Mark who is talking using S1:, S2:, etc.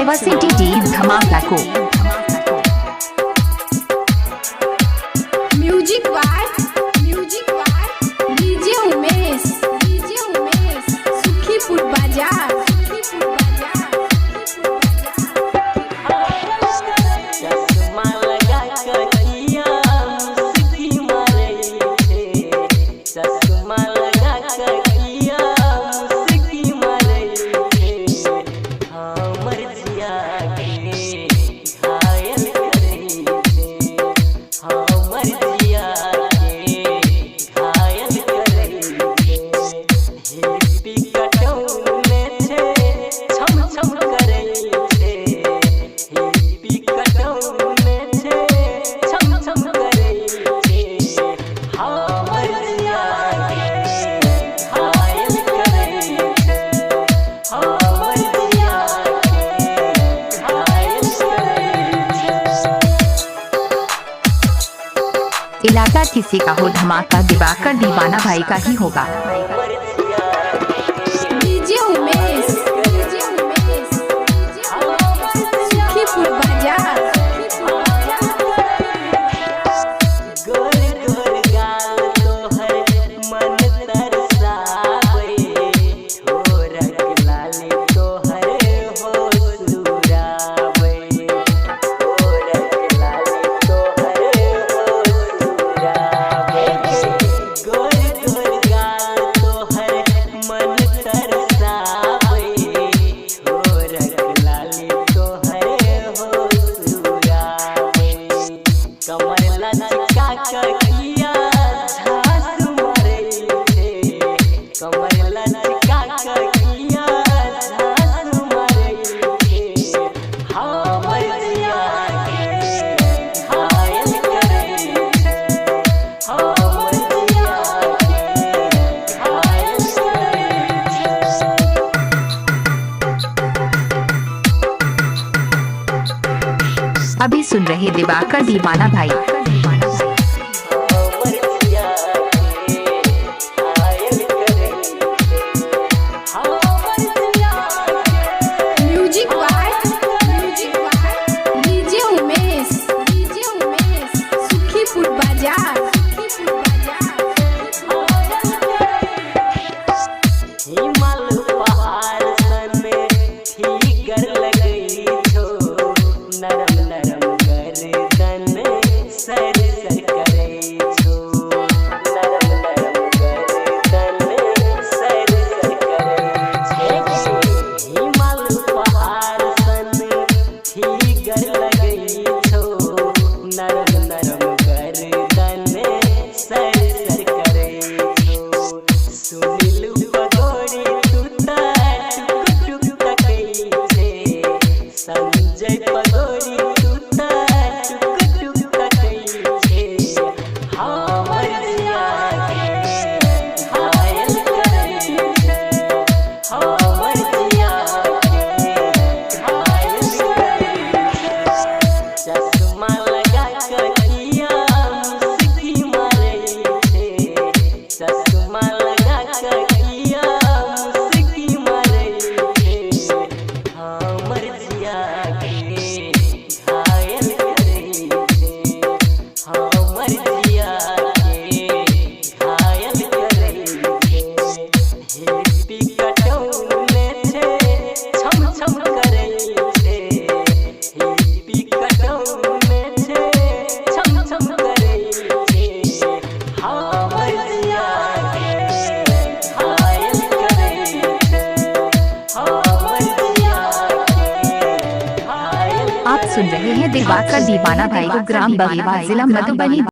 S1: Diversity team धमाका को
S2: music by DJ Umesh Sukhipur Bazar.
S1: इलाका किसी का हो धमाका दिवाकर दीवाना भाई का ही होगा।
S2: डीजे उमेश सुखीपुर बाजार।
S1: अभी सुन रहे दिवाकर दीवाना भाई।
S2: Music by DJ Umesh Sukhipur Bazar.
S1: आप सुन रहे हैं दिवाकर दीवाना भाई को ग्राम बगीवा जिला मधुबनी।